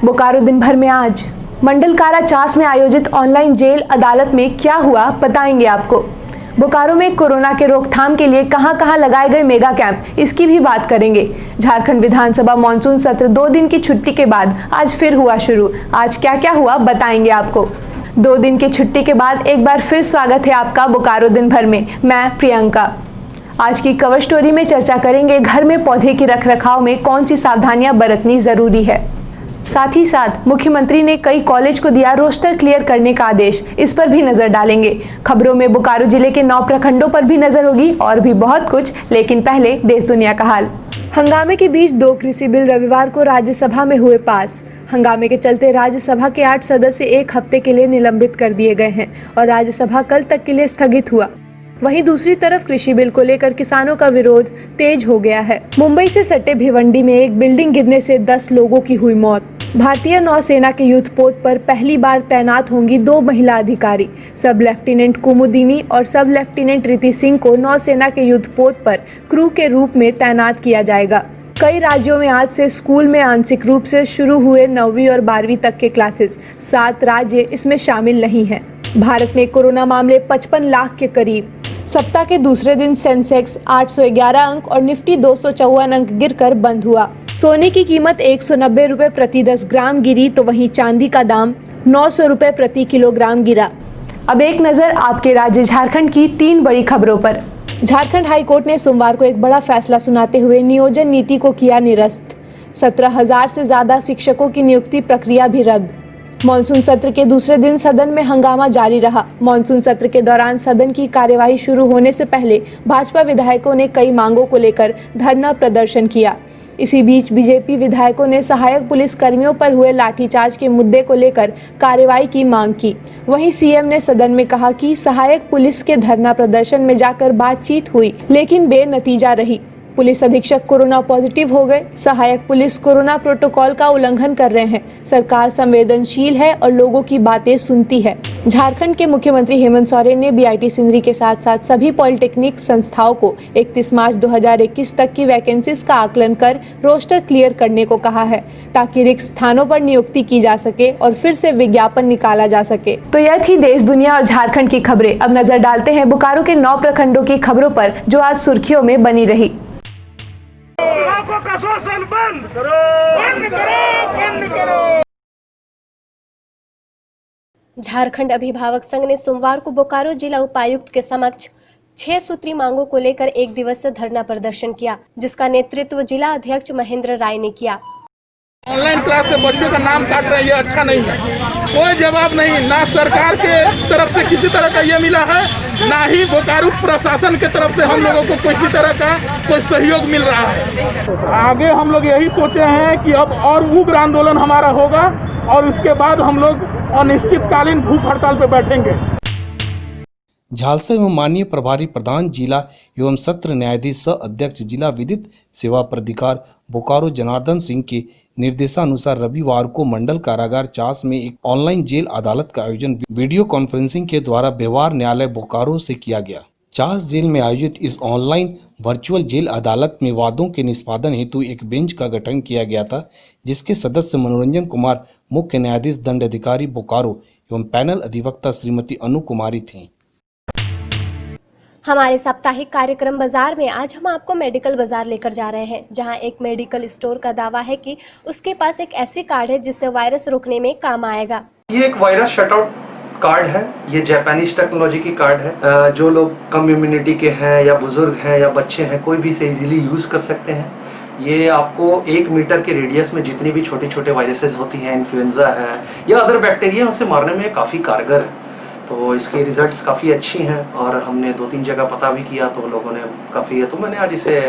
बोकारो दिन भर में आज मंडल कारा चास में आयोजित ऑनलाइन जेल अदालत में क्या हुआ बताएंगे आपको। बोकारो में कोरोना के रोकथाम के लिए कहां-कहां लगाए गए मेगा कैंप, इसकी भी बात करेंगे। झारखंड विधानसभा मानसून सत्र 2 दिन की छुट्टी के बाद आज फिर हुआ शुरू। आज क्या क्या हुआ बताएंगे आपको। 2 दिन की छुट्टी के बाद एक बार फिर स्वागत है आपका बोकारो दिन भर में। मैं प्रियंका। आज की कवर स्टोरी में चर्चा करेंगे घर में पौधे की रखरखाव में कौन सी सावधानियां बरतनी जरूरी है। साथ ही साथ मुख्यमंत्री ने कई कॉलेज को दिया रोस्टर क्लियर करने का आदेश, इस पर भी नजर डालेंगे। खबरों में बोकारो जिले के 9 प्रखंडों पर भी नजर होगी और भी बहुत कुछ, लेकिन पहले देश दुनिया का हाल। हंगामे के बीच 2 कृषि बिल रविवार को राज्यसभा में हुए पास। हंगामे के चलते राज्यसभा के 8 सदस्य 1 हफ्ते के लिए निलंबित कर दिए गए हैं और राज्यसभा कल तक के लिए स्थगित हुआ। वहीं दूसरी तरफ कृषि बिल को लेकर किसानों का विरोध तेज हो गया है। मुंबई से सटे भिवंडी में एक बिल्डिंग गिरने से 10 लोगों की हुई मौत। भारतीय नौसेना के युद्ध पोत पर पहली बार तैनात होंगी 2 महिला अधिकारी। सब लेफ्टिनेंट कुमुदिनी और सब लेफ्टिनेंट रिति सिंह को नौसेना के युद्ध पोत पर क्रू के रूप में तैनात किया जाएगा। कई राज्यों में आज से स्कूल में आंशिक रूप से शुरू हुए 9वीं और 12वीं तक के क्लासेस। 7 राज्य इसमें शामिल नहीं हैं। भारत में कोरोना मामले 55 लाख के करीब। सप्ताह के दूसरे दिन सेंसेक्स 811 अंक और निफ्टी 254 अंक गिरकर बंद हुआ। सोने की कीमत 190 रुपए प्रति 10 ग्राम गिरी, तो वहीं चांदी का दाम 900 रुपए प्रति किलोग्राम गिरा। अब एक नजर आपके राज्य झारखंड की 3 बड़ी खबरों पर। झारखंड हाईकोर्ट ने सोमवार को एक बड़ा फैसला सुनाते हुए नियोजन नीति को किया निरस्त। 17,000 से ज्यादा शिक्षकों की नियुक्ति प्रक्रिया भी रद्द। मॉनसून सत्र के दूसरे दिन सदन में हंगामा जारी रहा। मॉनसून सत्र के दौरान सदन की कार्यवाही शुरू होने से पहले भाजपा विधायकों ने कई मांगों को लेकर धरना प्रदर्शन किया। इसी बीच बीजेपी विधायकों ने सहायक पुलिस कर्मियों पर हुए लाठीचार्ज के मुद्दे को लेकर कार्रवाई की मांग की। वहीं सीएम ने सदन में कहा कि सहायक पुलिस के धरना प्रदर्शन में जाकर बातचीत हुई, लेकिन बेनतीजा रही। पुलिस अधीक्षक कोरोना पॉजिटिव हो गए। सहायक पुलिस कोरोना प्रोटोकॉल का उल्लंघन कर रहे हैं। सरकार संवेदनशील है और लोगों की बातें सुनती है। झारखंड के मुख्यमंत्री हेमंत सोरेन ने बीआईटी सिंदरी के साथ साथ सभी पॉलिटेक्निक संस्थाओं को 31 मार्च 2021 तक की वैकेंसीज का आकलन कर रोस्टर क्लियर करने को कहा है, ताकि रिक्त स्थानों पर नियुक्ति की जा सके और फिर से विज्ञापन निकाला जा सके। तो यह थी देश दुनिया और झारखंड की खबरें। अब नजर डालते हैं बोकारो के 9 प्रखंडों की खबरों पर, जो आज सुर्खियों में बनी रही। का शोषण बंद करो, बंद करो, बंद करो। झारखंड अभिभावक संघ ने सोमवार को बोकारो जिला उपायुक्त के समक्ष 6 सूत्री मांगों को लेकर 1 दिवसीय धरना प्रदर्शन किया, जिसका नेतृत्व जिला अध्यक्ष महेंद्र राय ने किया। ऑनलाइन क्लास से बच्चों का नाम काट रहे हैं, ये अच्छा नहीं है। कोई जवाब नहीं, ना सरकार के तरफ से किसी तरह का ये मिला है, ना ही बोकारो प्रशासन के तरफ से हम लोगों को किसी तरह का कोई सहयोग मिल रहा है। आगे हम लोग यही सोचे हैं कि अब और उग्र आंदोलन हमारा होगा और उसके बाद हम लोग अनिश्चितकालीन भूख हड़ताल पे बैठेंगे। झालसा एवं माननीय प्रभारी प्रधान जिला एवं सत्र न्यायाधीश सह अध्यक्ष जिला विधिक सेवा प्राधिकार बोकारो जनार्दन सिंह के निर्देशानुसार रविवार को मंडल कारागार चास में एक ऑनलाइन जेल अदालत का आयोजन वीडियो कॉन्फ्रेंसिंग के द्वारा व्यवहार न्यायालय बोकारो से किया गया। चास जेल में आयोजित इस ऑनलाइन वर्चुअल जेल अदालत में वादों के निष्पादन हेतु एक बेंच का गठन किया गया था, जिसके सदस्य मनोरंजन कुमार, मुख्य न्यायाधीश दंड अधिकारी बोकारो एवं पैनल अधिवक्ता श्रीमती अनु कुमारी थी। हमारे साप्ताहिक कार्यक्रम बाजार में आज हम आपको मेडिकल बाजार लेकर जा रहे हैं, जहां एक मेडिकल स्टोर का दावा है कि उसके पास एक ऐसी कार्ड है जिससे वायरस रोकने में काम आएगा। ये एक वायरस शटआउट कार्ड है। ये जापानीज टेक्नोलॉजी की कार्ड है। जो लोग कम इम्यूनिटी के हैं या बुजुर्ग हैं या बच्चे हैं, कोई भी इसे इजीली यूज कर सकते हैं। ये आपको 1 मीटर के रेडियस में जितनी भी छोटे छोटे वायरसेस होती हैं, इन्फ्लुएंजा है या अदर बैक्टीरिया, उसे मारने में काफ़ी कारगर है। तो इसके रिजल्ट्स काफ़ी अच्छी हैं और हमने 2-3 जगह पता भी किया, तो लोगों ने काफ़ी है, तो मैंने आज इसे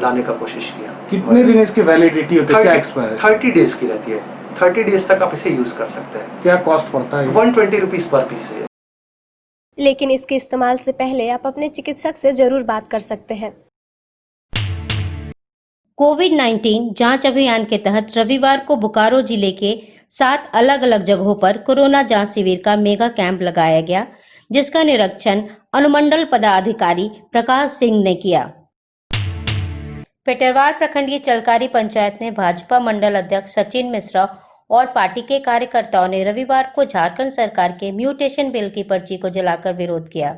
लाने का कोशिश किया। कितने दिन इसकी वैलिडिटी होती है? क्या एक्सपायर है? 30 डेज की रहती है। 30 डेज तक आप इसे यूज़ कर सकते हैं। क्या कॉस्ट पड़ता है? 120 रुपीज़ पर पीस है। लेकिन इसके इस्तेमाल से पहले आप अपने चिकित्सक से जरूर बात कर सकते हैं। कोविड-19 जांच अभियान के तहत रविवार को बोकारो जिले के 7 अलग अलग जगहों पर कोरोना जांच शिविर का मेगा कैंप लगाया गया, जिसका निरीक्षण अनुमंडल पदाधिकारी प्रकाश सिंह ने किया। पेटरवार प्रखंडीय चलकारी पंचायत में भाजपा मंडल अध्यक्ष सचिन मिश्रा और पार्टी के कार्यकर्ताओं ने रविवार को झारखंड सरकार के म्यूटेशन बिल की पर्ची को जलाकर विरोध किया।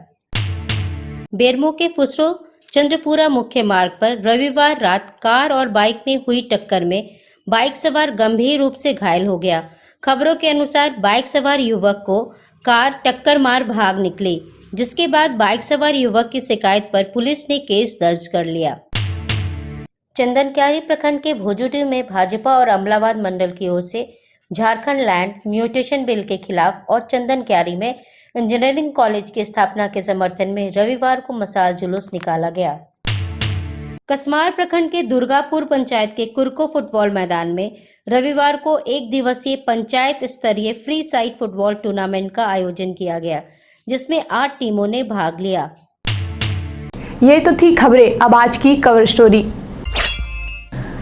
बेरमो के फुसरो चंद्रपुरा मुख्य मार्ग पर रविवार रात कार और बाइक में हुई टक्कर में बाइक सवार गंभीर रूप से घायल हो गया। खबरों के अनुसार बाइक सवार युवक को कार टक्कर मार भाग निकली, जिसके बाद बाइक सवार युवक की शिकायत पर पुलिस ने केस दर्ज कर लिया। चंदनक्यारी प्रखंड के भोजुडी में भाजपा और अमलाबाद मंडल की ओर से झारखंड लैंड म्यूटेशन बिल के खिलाफ और चंदनक्यारी में इंजीनियरिंग कॉलेज की स्थापना के समर्थन में रविवार को मशाल जुलूस निकाला गया। कसमार प्रखंड के दुर्गापुर पंचायत के कुरको फुटबॉल मैदान में रविवार को एक दिवसीय पंचायत स्तरीय फ्री साइड फुटबॉल टूर्नामेंट का आयोजन किया गया, जिसमें 8 टीमों ने भाग लिया। ये तो थी खबरें। अब आज की कवर स्टोरी।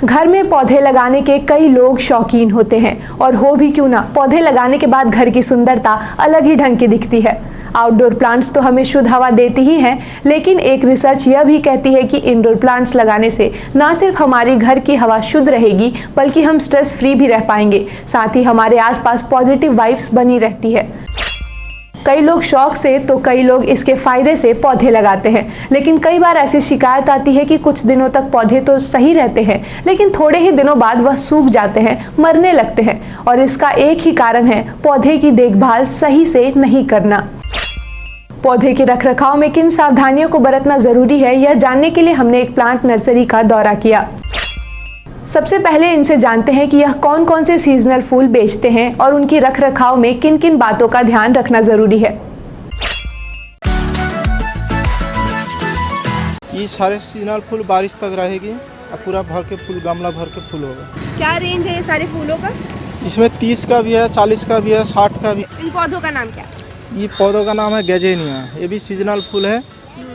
घर में पौधे लगाने के कई लोग शौकीन होते हैं, और हो भी क्यों ना, पौधे लगाने के बाद घर की सुंदरता अलग ही ढंग की दिखती है। आउटडोर प्लांट्स तो हमें शुद्ध हवा देती ही हैं, लेकिन एक रिसर्च यह भी कहती है कि इंडोर प्लांट्स लगाने से न सिर्फ हमारी घर की हवा शुद्ध रहेगी, बल्कि हम स्ट्रेस फ्री भी रह पाएंगे। साथ ही हमारे आसपास पॉजिटिव वाइब्स बनी रहती है। कई लोग शौक से तो कई लोग इसके फायदे से पौधे लगाते हैं, लेकिन कई बार ऐसी शिकायत आती है कि कुछ दिनों तक पौधे तो सही रहते हैं, लेकिन थोड़े ही दिनों बाद वह सूख जाते हैं, मरने लगते हैं। और इसका एक ही कारण है पौधे की देखभाल सही से नहीं करना। पौधे के रखरखाव में किन सावधानियों को बरतना जरूरी है, यह जानने के लिए हमने एक प्लांट नर्सरी का दौरा किया। सबसे पहले इनसे जानते हैं कि यह कौन कौन से सीजनल फूल बेचते हैं और उनकी रखरखाव में किन किन बातों का ध्यान रखना जरूरी है। ये सारे सीजनल फूल बारिश तक रहेगी और पूरा भर के फूल, गमला भर के फूल होगा। क्या रेंज है ये सारे फूलों का? इसमें 30 का भी है, 40 का भी है, 60 का भी। इन पौधों का नाम क्या है? ये पौधों का नाम है गेजेनिया। ये भी सीजनल फूल है।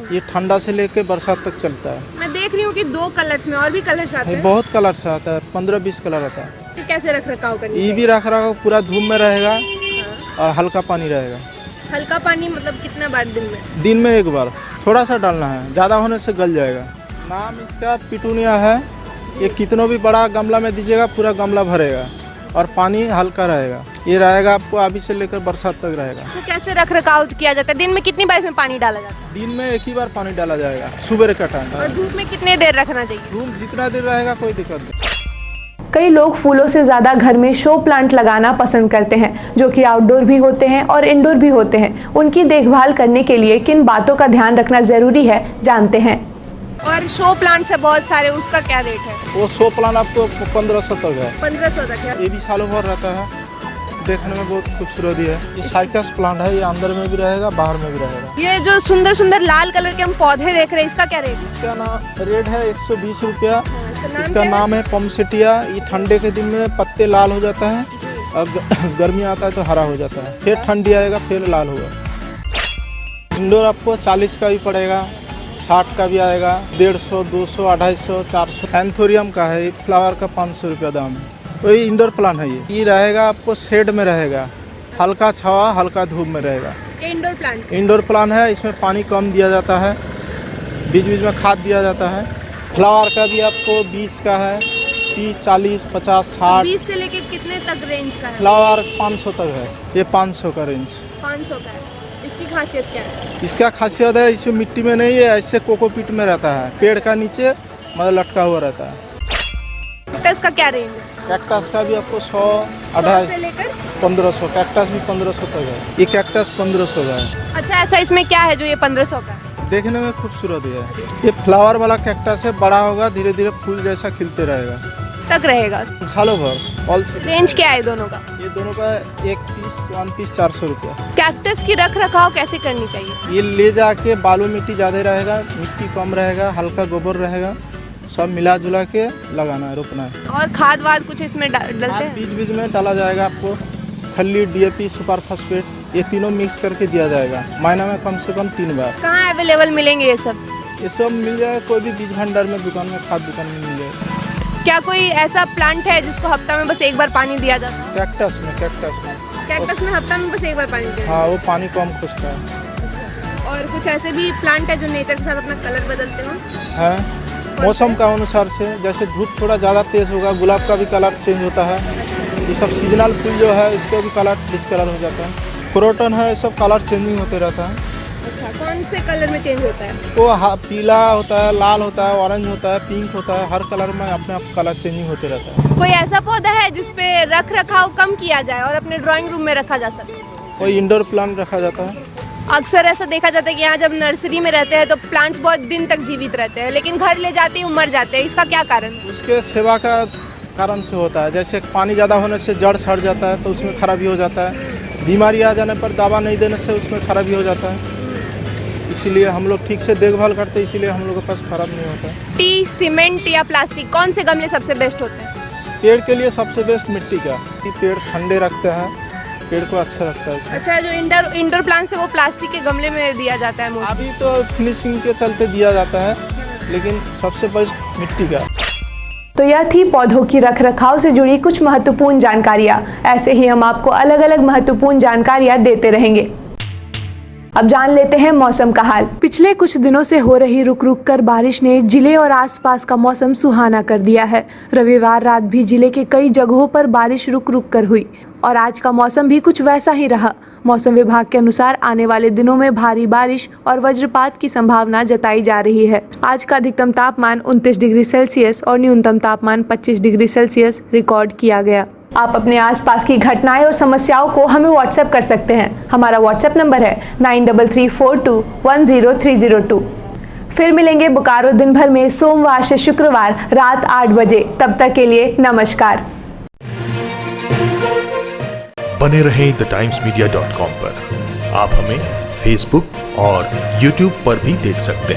ये ठंडा से लेके बरसात तक चलता है। मैं देख रही हूँ कि 2 कलर्स में और भी कलर्स आते हैं। बहुत कलर से आता है, 15-20 कलर आता है। तो कैसे रखरखाव करनी ये भी रखरखाव पूरा धूप में रहेगा और हल्का पानी रहेगा। हल्का पानी मतलब कितना बार दिन में? दिन में एक बार थोड़ा सा डालना है, ज़्यादा होने से गल जाएगा। नाम इसका पिटूनिया है। ये कितनों भी बड़ा गमला में दीजिएगा पूरा गमला भरेगा और पानी हल्का रहेगा। ये रहेगा आपको अभी से लेकर बरसात तक रहेगा। तो कैसे रखरखाव किया जाता है? दिन में कितनी बार इसमें पानी डाला जाता है? दिन में एक ही बार पानी डाला जाएगा, सुबह का टाइम। और धूप में कितने देर रखना चाहिए? धूप जितना देर रहेगा कोई दिक्कत नहीं। कई लोग फूलों से ज़्यादा घर में शो प्लांट लगाना पसंद करते हैं, जो कि आउटडोर भी होते हैं और इंडोर भी होते हैं। उनकी देखभाल करने के लिए किन बातों का ध्यान रखना ज़रूरी है, जानते हैं। और शो प्लांट्स है बहुत सारे, उसका क्या रेट है? वो शो प्लांट आपको 1500 तक है। 1500 तक है। ये भी सालों भर रहता है, देखने में बहुत खूबसूरत है। ये साइकस प्लांट है। ये अंदर में भी रहेगा, बाहर में भी रहेगा। ये जो सुंदर सुंदर लाल कलर के हम पौधे देख रहे हैं, इसका क्या रेट? इसका नाम रेट है 120 रुपया। इसका नाम है पमसेटिया। ये ठंडे के दिन में पत्ते लाल हो जाता है और गर्मी आता है तो हरा हो जाता है, फिर ठंडी आएगा फिर लाल होगा। इंडोर आपको 40 का भी पड़ेगा, 60 का भी आएगा, 150, 200, 250, 400। एंथोरियम का है, फ्लावर का 500 रुपया दाम है। तो ये इंडोर प्लांट है। ये रहेगा आपको शेड में रहेगा, हल्का छावा हल्का धूप में रहेगा। इंडोर प्लांट इंडोर प्लांट है। इसमें पानी कम दिया जाता है, बीच बीच में खाद दिया जाता है। फ्लावर का भी आपको 20 का है, 30, 40, 50, 60। 20 से लेके कितने तक रेंज का है? फ्लावर 500 तक है। ये 500 का रेंज। 500 का है। इसकी खासियत क्या है? इसका खासियत है इसमें मिट्टी में नहीं है, ऐसे कोकोपीट में रहता है, पेड़ का नीचे मतलब लटका हुआ रहता है। कैक्टस का क्या रेंज है? कैक्टस का भी आपको 100, 100 से लेकर 1500। कैक्टस भी 1500 तक है। ये कैक्टस 1500 का है। अच्छा, ऐसा इसमें क्या है जो ये 1500 का है? देखने में खूबसूरत है। ये फ्लावर वाला कैक्टस है, बड़ा होगा धीरे धीरे फूल जैसा खिलते रहेगा, तक रहेगा सालों भर। ऑल रेंज क्या है दोनों का? ये दोनों का एक पीस 1 पीस 400 रुपया। कैक्टस की रखरखाव कैसे करनी चाहिए? ये ले जाके बालू मिट्टी ज़्यादा रहेगा, मिट्टी कम रहेगा, हल्का गोबर रहेगा, सब मिला जुला के लगाना है, रोपना है। और खाद वाद कुछ इसमें डलते हैं? बीच बीच में डाला जाएगा आपको, खल्ली, डीएपी, सुपर फास्फेट, ये तीनों मिक्स करके दिया जाएगा महीना में कम से कम 3 बार। कहाँ अवेलेबल मिलेंगे ये सब? ये सब मिल जाएगा कोई भी बीज भंडार में, दुकान में, खाद दुकान में मिल जाएगा। क्या कोई ऐसा प्लांट है जिसको हफ्ता में बस एक बार पानी दिया जाता है? कैक्टस में कैक्टस में हफ्ता में बस एक बार पानी दिया? हाँ, वो पानी कम खोजता है। और कुछ ऐसे भी प्लांट है जो नेचर के साथ अपना कलर बदलते हो? है मौसम का अनुसार से, जैसे धूप थोड़ा ज़्यादा तेज़ होगा गुलाब का भी कलर चेंज होता है। ये सब सीजनल फूल जो है इसका भी कलर डिस्कलर हो जाता है। क्रोटन है, सब कलर चेंजिंग होते रहता है। अच्छा, कौन से कलर में चेंज होता है? वो पीला होता है, लाल होता है, ऑरेंज होता है, पिंक होता है, हर कलर में अपने आप कलर चेंजिंग होते रहता है। कोई ऐसा पौधा है जिस पे रख रखाव कम किया जाए और अपने ड्राइंग रूम में रखा जा सके? कोई इंडोर प्लांट रखा जाता है। अक्सर ऐसा देखा जाता है कि यहाँ जब नर्सरी में रहते हैं तो प्लांट्स बहुत दिन तक जीवित रहते हैं, लेकिन घर ले जाते ही मर जाते हैं। इसका क्या कारण है? उसके सेवा का कारण से होता है। जैसे पानी ज़्यादा होने से जड़ सड़ जाता है तो उसमें खराबी हो जाता है। बीमारी आ जाने पर दवा नहीं देने से उसमें खराबी हो जाता है। इसीलिए हम लोग ठीक से देखभाल करते हैं, इसीलिए हम लोग के पास खराब नहीं होता है। टी, सीमेंट या प्लास्टिक, कौन से गमले सबसे बेस्ट होते हैं? पेड़ के लिए सबसे बेस्ट मिट्टी का, कि पेड़ ठंडे रखते हैं, पेड़ को अच्छा रखता है इसमें। अच्छा, जो इंडोर प्लांट्स है वो प्लास्टिक के गमले में दिया जाता है मोस्टली। अभी तो फिनिशिंग के चलते दिया जाता है, लेकिन सबसे बेस्ट मिट्टी का। तो यह थी पौधों की रखरखाव से जुड़ी कुछ महत्वपूर्ण जानकारियाँ। ऐसे ही हम आपको अलग अलग महत्वपूर्ण जानकारियाँ देते रहेंगे। अब जान लेते हैं मौसम का हाल। पिछले कुछ दिनों से हो रही रुक रुक कर बारिश ने जिले और आसपास का मौसम सुहाना कर दिया है। रविवार रात भी जिले के कई जगहों पर बारिश रुक रुक कर हुई और आज का मौसम भी कुछ वैसा ही रहा। मौसम विभाग के अनुसार आने वाले दिनों में भारी बारिश और वज्रपात की संभावना जताई जा रही है। आज का अधिकतम तापमान 29 डिग्री सेल्सियस और न्यूनतम तापमान 25 डिग्री सेल्सियस रिकॉर्ड किया गया। आप अपने आसपास की घटनाएं और समस्याओं को हमें व्हाट्सएप कर सकते हैं। हमारा व्हाट्सएप नंबर है 9334210302। फिर मिलेंगे बोकारो दिन भर में सोमवार से शुक्रवार रात 8 बजे। तब तक के लिए नमस्कार। बने रहें thetimes media.com पर। आप हमें फेसबुक और यूट्यूब पर भी देख सकते हैं।